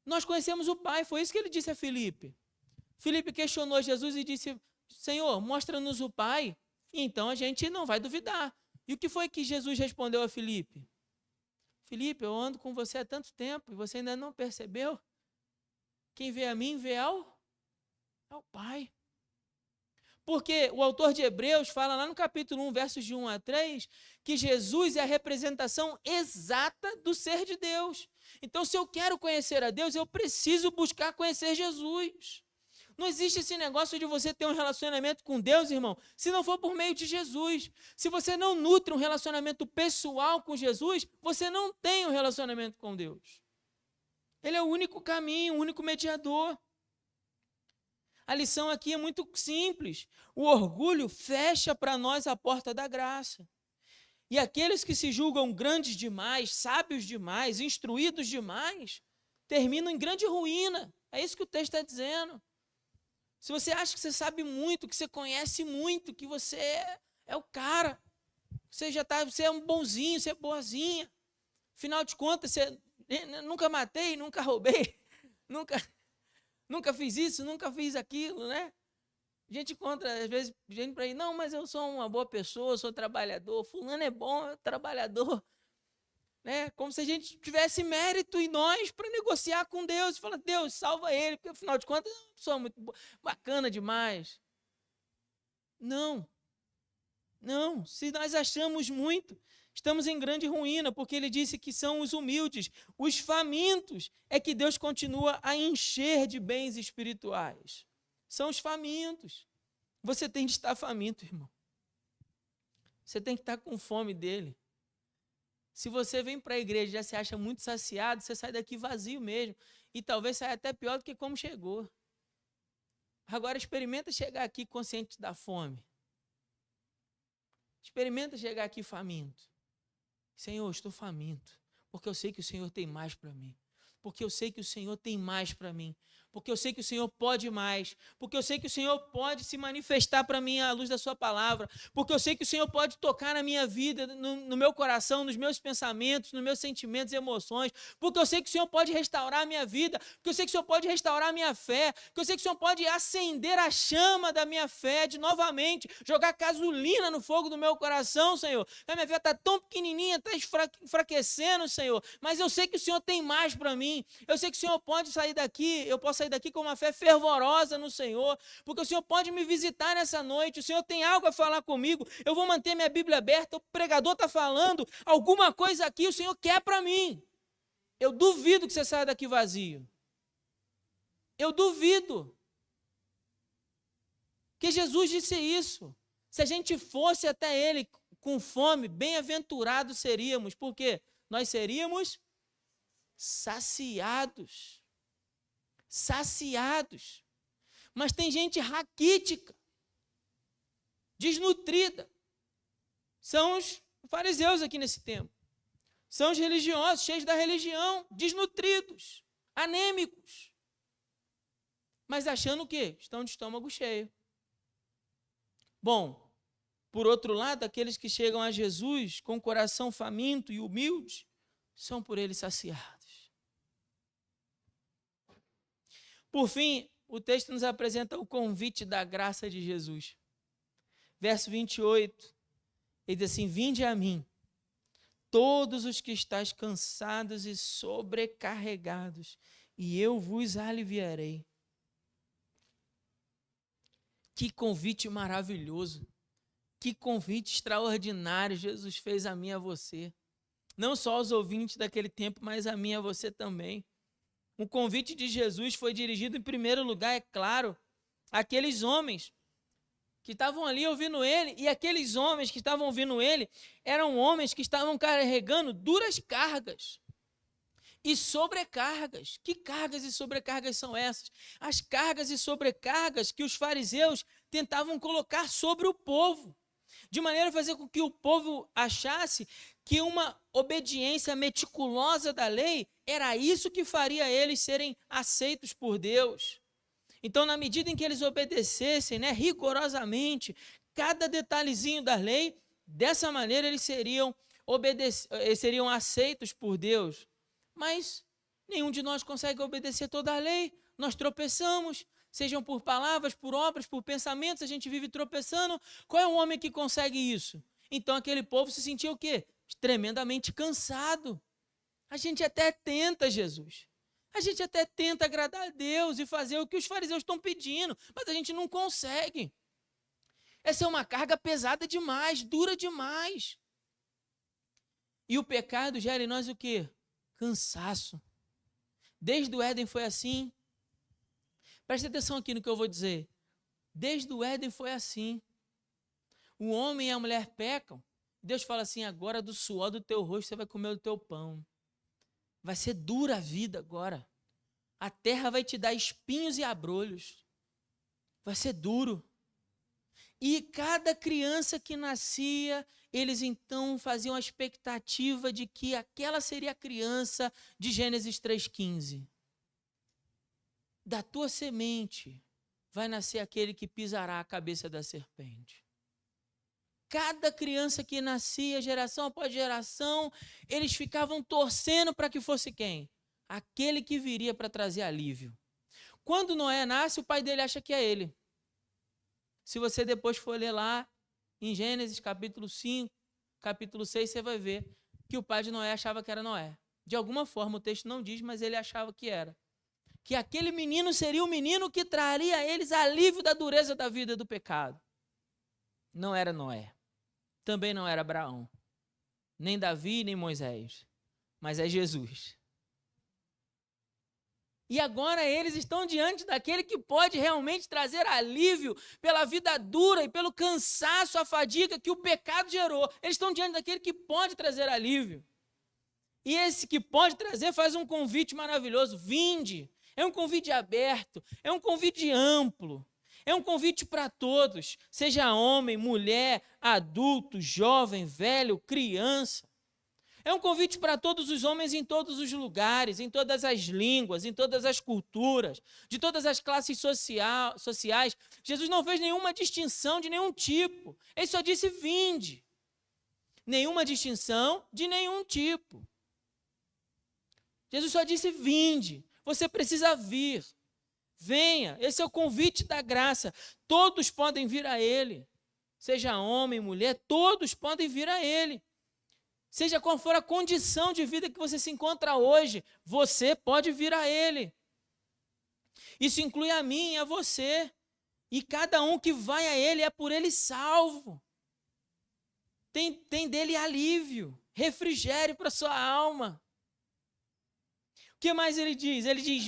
S1: nós conhecemos o Pai. Foi isso que ele disse a Filipe. Filipe questionou Jesus e disse, Senhor, mostra-nos o Pai, e então a gente não vai duvidar. E o que foi que Jesus respondeu a Filipe? Filipe, eu ando com você há tanto tempo e você ainda não percebeu? Quem vê a mim, vê ao Pai. Porque o autor de Hebreus fala lá no capítulo 1, versos de 1 a 3, que Jesus é a representação exata do ser de Deus. Então, se eu quero conhecer a Deus, eu preciso buscar conhecer Jesus. Não existe esse negócio de você ter um relacionamento com Deus, irmão, se não for por meio de Jesus. Se você não nutre um relacionamento pessoal com Jesus, você não tem um relacionamento com Deus. Ele é o único caminho, o único mediador. A lição aqui é muito simples. O orgulho fecha para nós a porta da graça. E aqueles que se julgam grandes demais, sábios demais, instruídos demais, terminam em grande ruína. É isso que o texto está dizendo. Se você acha que você sabe muito, que você conhece muito, que você é o cara, você é um bonzinho, você é boazinha. Afinal de contas, nunca matei, nunca roubei, nunca fiz isso, nunca fiz aquilo, né? A gente encontra, às vezes, gente para ir, não, mas eu sou uma boa pessoa, eu sou trabalhador, fulano é bom, é trabalhador. Né? Como se a gente tivesse mérito em nós para negociar com Deus. E falar, Deus, salva ele, porque afinal de contas é uma pessoa muito bacana demais. Não. Não. Se nós achamos muito, estamos em grande ruína, porque ele disse que são os humildes, os famintos, é que Deus continua a encher de bens espirituais. São os famintos. Você tem de estar faminto, irmão. Você tem que estar com fome dele. Se você vem para a igreja e já se acha muito saciado, você sai daqui vazio mesmo. E talvez saia até pior do que como chegou. Agora experimenta chegar aqui consciente da fome. Experimenta chegar aqui faminto. Senhor, estou faminto, porque eu sei que o Senhor tem mais para mim. Porque eu sei que o Senhor tem mais para mim. Porque eu sei que o Senhor pode mais, porque eu sei que o Senhor pode se manifestar para mim à luz da sua palavra, porque eu sei que o Senhor pode tocar na minha vida, no meu coração, nos meus pensamentos, nos meus sentimentos e emoções, porque eu sei que o Senhor pode restaurar a minha vida, porque eu sei que o Senhor pode restaurar a minha fé, porque eu sei que o Senhor pode acender a chama da minha fé de novamente, jogar gasolina no fogo do meu coração, Senhor. A minha fé está tão pequenininha, está enfraquecendo, Senhor, mas eu sei que o Senhor tem mais para mim, eu sei que o Senhor pode sair daqui, eu posso sair daqui com uma fé fervorosa no Senhor, porque o Senhor pode me visitar nessa noite, o Senhor tem algo a falar comigo, eu vou manter minha Bíblia aberta, o pregador está falando, alguma coisa aqui o Senhor quer para mim. Eu duvido que você saia daqui vazio. Eu duvido. Que Jesus disse isso. Se a gente fosse até Ele com fome, bem-aventurados seríamos, porque nós seríamos saciados. Saciados. Mas tem gente raquítica, desnutrida. São os fariseus aqui nesse tempo. São os religiosos, cheios da religião, desnutridos, anêmicos. Mas achando o quê? Estão de estômago cheio. Bom, por outro lado, aqueles que chegam a Jesus com o coração faminto e humilde, são por ele saciados. Por fim, o texto nos apresenta o convite da graça de Jesus. Verso 28, ele diz assim, vinde a mim, todos os que estáis cansados e sobrecarregados, e eu vos aliviarei. Que convite maravilhoso, que convite extraordinário Jesus fez a mim e a você. Não só aos ouvintes daquele tempo, mas a mim e a você também. O convite de Jesus foi dirigido em primeiro lugar, é claro, àqueles homens que estavam ali ouvindo ele, e aqueles homens que estavam ouvindo ele eram homens que estavam carregando duras cargas e sobrecargas. Que cargas e sobrecargas são essas? As cargas e sobrecargas que os fariseus tentavam colocar sobre o povo, de maneira a fazer com que o povo achasse que uma obediência meticulosa da lei era isso que faria eles serem aceitos por Deus. Então, na medida em que eles obedecessem, rigorosamente, cada detalhezinho da lei, dessa maneira eles seriam aceitos por Deus. Mas nenhum de nós consegue obedecer toda a lei, nós tropeçamos, sejam por palavras, por obras, por pensamentos, a gente vive tropeçando. Qual é o homem que consegue isso? Então aquele povo se sentia o quê? Tremendamente cansado. A gente até tenta, Jesus. A gente até tenta agradar a Deus e fazer o que os fariseus estão pedindo, mas a gente não consegue. Essa é uma carga pesada demais, dura demais. E o pecado gera em nós o quê? Cansaço. Desde o Éden foi assim. Preste atenção aqui no que eu vou dizer. Desde o Éden foi assim. O homem e a mulher pecam. Deus fala assim, agora do suor do teu rosto você vai comer o teu pão. Vai ser dura a vida agora. A terra vai te dar espinhos e abrolhos. Vai ser duro. E cada criança que nascia, eles então faziam a expectativa de que aquela seria a criança de Gênesis 3,15. da tua semente vai nascer aquele que pisará a cabeça da serpente. Cada criança que nascia, geração após geração, eles ficavam torcendo para que fosse quem? Aquele que viria para trazer alívio. Quando Noé nasce, o pai dele acha que é ele. Se você depois for ler lá em Gênesis capítulo 5, capítulo 6, você vai ver que o pai de Noé achava que era Noé. De alguma forma, o texto não diz, mas ele achava que era. Que aquele menino seria o menino que traria a eles alívio da dureza da vida do pecado. Não era Noé. Também não era Abraão. Nem Davi, nem Moisés. Mas é Jesus. E agora eles estão diante daquele que pode realmente trazer alívio pela vida dura e pelo cansaço, a fadiga que o pecado gerou. Eles estão diante daquele que pode trazer alívio. E esse que pode trazer faz um convite maravilhoso. Vinde. É um convite aberto, é um convite amplo, é um convite para todos, seja homem, mulher, adulto, jovem, velho, criança. É um convite para todos os homens em todos os lugares, em todas as línguas, em todas as culturas, de todas as classes sociais. Jesus não fez nenhuma distinção de nenhum tipo. Ele só disse vinde. Nenhuma distinção de nenhum tipo. Jesus só disse vinde. Você precisa vir. Venha. Esse é o convite da graça. Todos podem vir a Ele. Seja homem, mulher, todos podem vir a Ele. Seja qual for a condição de vida que você se encontra hoje, você pode vir a Ele. Isso inclui a mim e a você. E cada um que vai a Ele é por Ele salvo. Tem dele alívio, refrigério para a sua alma. O que mais ele diz? Ele diz,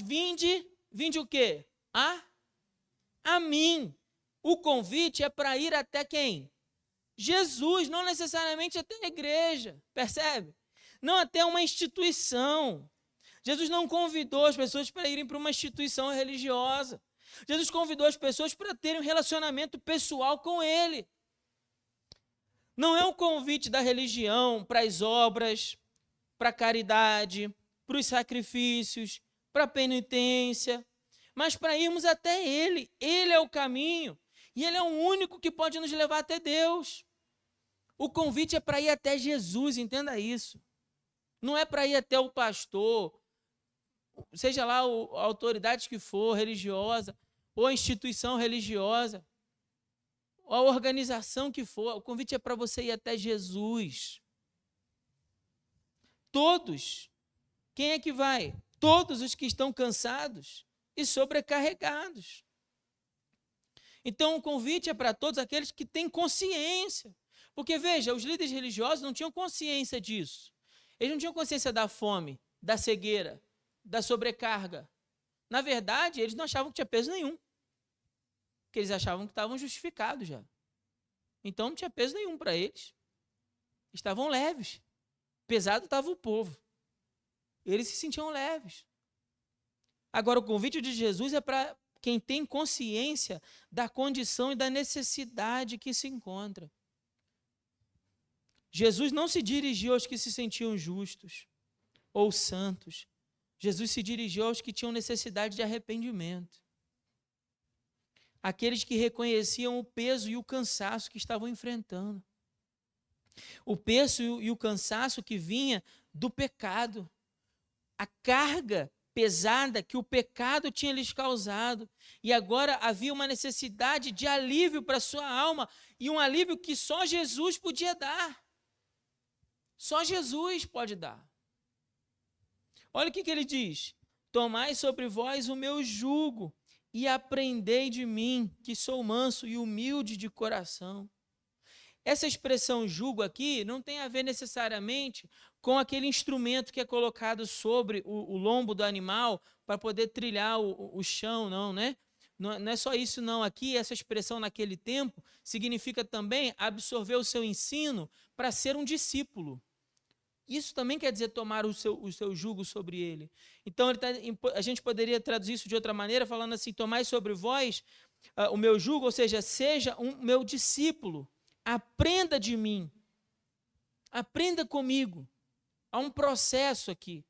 S1: vinde o quê? A mim. O convite é para ir até quem? Jesus, não necessariamente até a igreja, percebe? Não até uma instituição. Jesus não convidou as pessoas para irem para uma instituição religiosa. Jesus convidou as pessoas para terem um relacionamento pessoal com Ele. Não é um convite da religião para as obras, para a caridade, para os sacrifícios, para a penitência, mas para irmos até Ele. Ele é o caminho e Ele é o único que pode nos levar até Deus. O convite é para ir até Jesus, entenda isso. Não é para ir até o pastor, seja lá a autoridade que for, religiosa, ou a instituição religiosa, ou a organização que for. O convite é para você ir até Jesus. Todos. Quem é que vai? Todos os que estão cansados e sobrecarregados. Então, o convite é para todos aqueles que têm consciência. Porque, veja, os líderes religiosos não tinham consciência disso. Eles não tinham consciência da fome, da cegueira, da sobrecarga. Na verdade, eles não achavam que tinha peso nenhum. Porque eles achavam que estavam justificados já. Então, não tinha peso nenhum para eles. Estavam leves. Pesado estava o povo. Eles se sentiam leves. Agora, o convite de Jesus é para quem tem consciência da condição e da necessidade que se encontra. Jesus não se dirigiu aos que se sentiam justos ou santos. Jesus se dirigiu aos que tinham necessidade de arrependimento. Aqueles que reconheciam o peso e o cansaço que estavam enfrentando. O peso e o cansaço que vinha do pecado. A carga pesada que o pecado tinha lhes causado. E agora havia uma necessidade de alívio para a sua alma. E um alívio que só Jesus podia dar. Só Jesus pode dar. Olha o que ele diz. Tomai sobre vós o meu jugo e aprendei de mim, que sou manso e humilde de coração. Essa expressão jugo aqui não tem a ver necessariamente com aquele instrumento que é colocado sobre o lombo do animal para poder trilhar o chão, não, né? Não é só isso, não. Aqui, essa expressão naquele tempo significa também absorver o seu ensino para ser um discípulo. Isso também quer dizer tomar o seu jugo sobre ele. Então, a gente poderia traduzir isso de outra maneira, falando assim, tomai sobre vós o meu jugo, ou seja um meu discípulo. Aprenda de mim. Aprenda comigo. Há um processo aqui.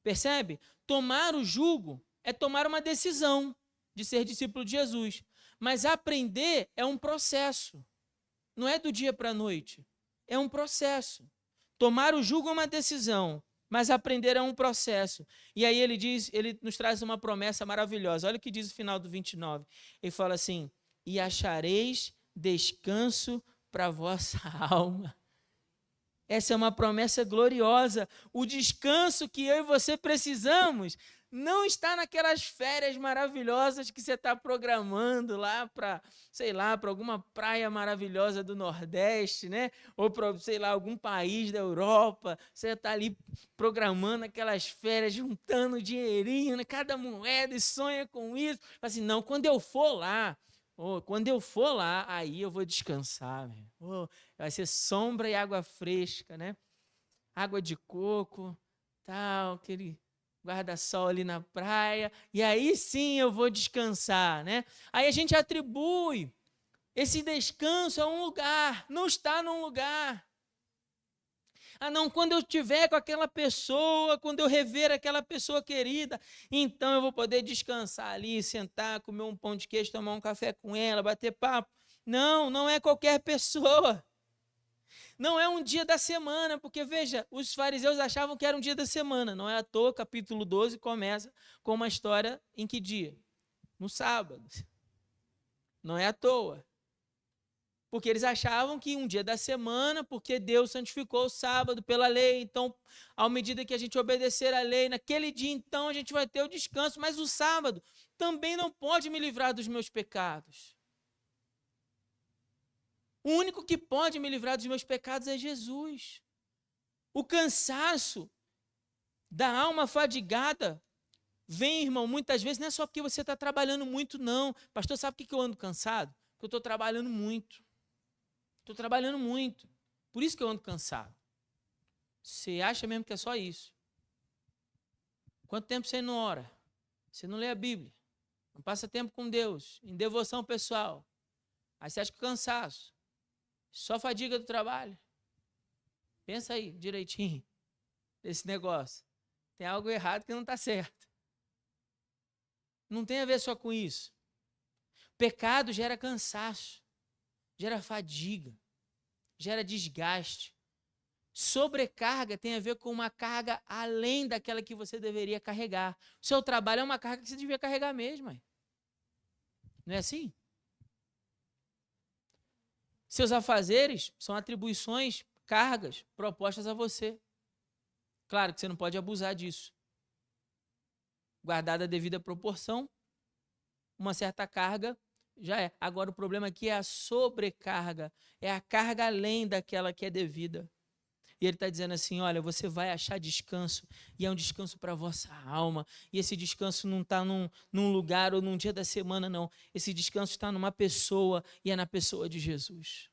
S1: Percebe? Tomar o jugo é tomar uma decisão de ser discípulo de Jesus. Mas aprender é um processo. Não é do dia para a noite. É um processo. Tomar o jugo é uma decisão, mas aprender é um processo. E aí ele nos traz uma promessa maravilhosa. Olha o que diz o final do 29. Ele fala assim: e achareis descanso para a vossa alma. Essa é uma promessa gloriosa. O descanso que eu e você precisamos não está naquelas férias maravilhosas que você está programando lá para, sei lá, para alguma praia maravilhosa do Nordeste, né? Ou para, sei lá, algum país da Europa. Você está ali programando aquelas férias, juntando dinheirinho, né? Cada moeda, e sonha com isso. Assim, não, quando eu for lá, aí eu vou descansar. Vai ser sombra e água fresca, né? Água de coco, tal, aquele guarda-sol ali na praia, e aí sim eu vou descansar, né? Aí a gente atribui esse descanso a um lugar, não está num lugar. Ah, não, quando eu estiver com aquela pessoa, quando eu rever aquela pessoa querida, então eu vou poder descansar ali, sentar, comer um pão de queijo, tomar um café com ela, bater papo. Não, não é qualquer pessoa. Não é um dia da semana, porque, veja, os fariseus achavam que era um dia da semana. Não é à toa, capítulo 12 começa com uma história em que dia? No sábado. Não é à toa. Porque eles achavam que um dia da semana, porque Deus santificou o sábado pela lei, então, à medida que a gente obedecer à lei, naquele dia, então, a gente vai ter o descanso, mas o sábado também não pode me livrar dos meus pecados. O único que pode me livrar dos meus pecados é Jesus. O cansaço da alma fadigada vem, irmão, muitas vezes, não é só porque você está trabalhando muito, não. Pastor, sabe por que eu ando cansado? Porque eu estou trabalhando muito. Estou trabalhando muito. Por isso que eu ando cansado. Você acha mesmo que é só isso? Quanto tempo você não ora? Você não lê a Bíblia? Não passa tempo com Deus, em devoção pessoal. Aí você acha que o cansaço só fadiga do trabalho? Pensa aí direitinho desse negócio. Tem algo errado que não está certo. Não tem a ver só com isso. Pecado gera cansaço, gera fadiga, gera desgaste. Sobrecarga tem a ver com uma carga além daquela que você deveria carregar. O seu trabalho é uma carga que você devia carregar mesmo. Mãe. Não é assim? Seus afazeres são atribuições, cargas propostas a você. Claro que você não pode abusar disso. Guardada a devida proporção, uma certa carga já é. Agora o problema aqui é a sobrecarga, é a carga além daquela que é devida. E ele está dizendo assim, olha, você vai achar descanso, e é um descanso para a vossa alma, e esse descanso não está num lugar ou num dia da semana, não. Esse descanso está numa pessoa, e é na pessoa de Jesus.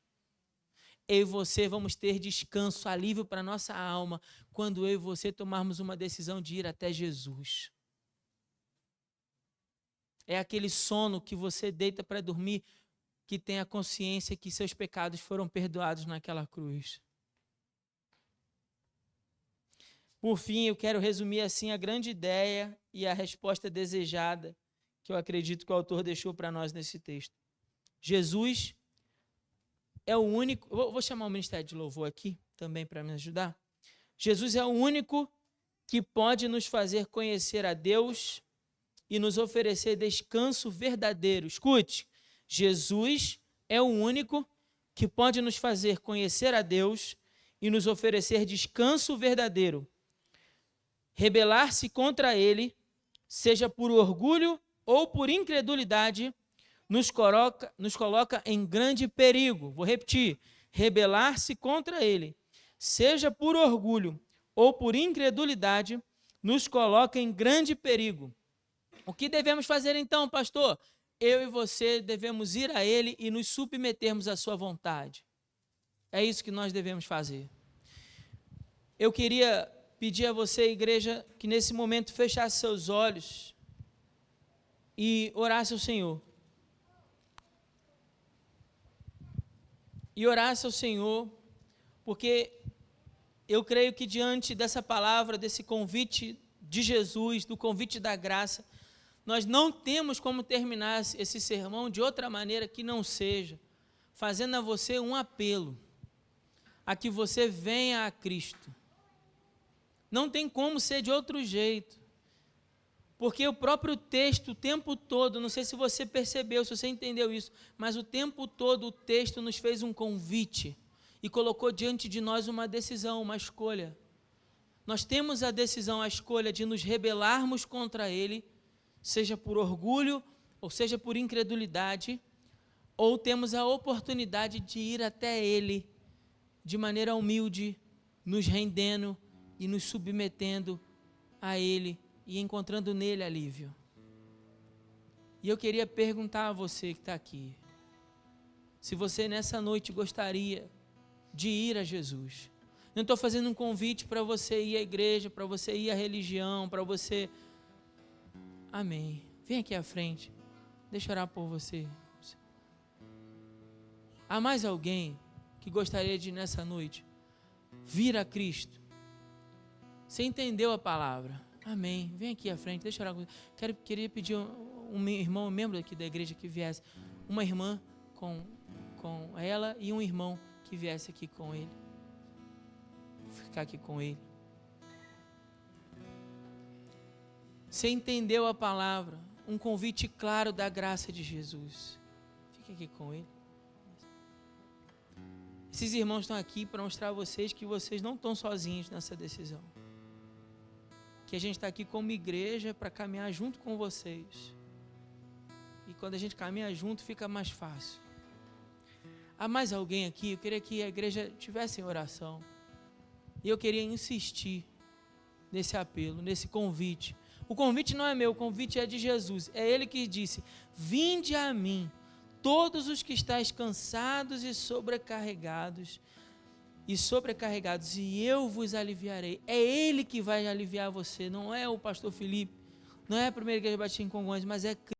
S1: Eu e você vamos ter descanso, alívio para a nossa alma, quando eu e você tomarmos uma decisão de ir até Jesus. É aquele sono que você deita para dormir, que tem a consciência que seus pecados foram perdoados naquela cruz. Por fim, eu quero resumir assim a grande ideia e a resposta desejada que eu acredito que o autor deixou para nós nesse texto. Jesus é o único... Vou chamar o Ministério de Louvor aqui também para me ajudar. Jesus é o único que pode nos fazer conhecer a Deus e nos oferecer descanso verdadeiro. Escute, Jesus é o único que pode nos fazer conhecer a Deus e nos oferecer descanso verdadeiro. Rebelar-se contra ele, seja por orgulho ou por incredulidade, nos coloca em grande perigo. Vou repetir, rebelar-se contra ele, seja por orgulho ou por incredulidade, nos coloca em grande perigo. O que devemos fazer então, pastor? Eu e você devemos ir a ele e nos submetermos à sua vontade. É isso que nós devemos fazer. Eu queria pedir a você, igreja, que nesse momento fechasse seus olhos e orasse ao Senhor. E orasse ao Senhor, porque eu creio que diante dessa palavra, desse convite de Jesus, do convite da graça, nós não temos como terminar esse sermão de outra maneira que não seja fazendo a você um apelo a que você venha a Cristo. Não tem como ser de outro jeito, porque o próprio texto, o tempo todo, não sei se você percebeu, se você entendeu isso, mas o tempo todo o texto nos fez um convite e colocou diante de nós uma decisão, uma escolha. Nós temos a decisão, a escolha de nos rebelarmos contra Ele, seja por orgulho, ou seja por incredulidade, ou temos a oportunidade de ir até Ele, de maneira humilde, nos rendendo e nos submetendo a Ele e encontrando nele alívio. E eu queria perguntar a você que está aqui, se você nessa noite gostaria de ir a Jesus. Não estou fazendo um convite para você ir à igreja, para você ir à religião, para você... Amém. Vem aqui à frente, deixa eu orar por você. Há mais alguém que gostaria de nessa noite vir a Cristo? Você entendeu a palavra? Amém. Vem aqui à frente, deixa eu orar. Queria pedir um irmão, um membro aqui da igreja que viesse. Uma irmã com ela e um irmão que viesse aqui com ele. Ficar aqui com ele. Você entendeu a palavra? Um convite claro da graça de Jesus. Fique aqui com ele. Esses irmãos estão aqui para mostrar a vocês que vocês não estão sozinhos nessa decisão. Que a gente está aqui como igreja para caminhar junto com vocês. E quando a gente caminha junto, fica mais fácil. Há mais alguém aqui? Eu queria que a igreja tivesse em oração. E eu queria insistir nesse apelo, nesse convite. O convite não é meu, o convite é de Jesus. É Ele que disse: vinde a mim, todos os que estáis cansados e sobrecarregados, e eu vos aliviarei. É Ele que vai aliviar você, não é o pastor Felipe, não é a Primeira Igreja Batista em Congonhas, mas é Cristo.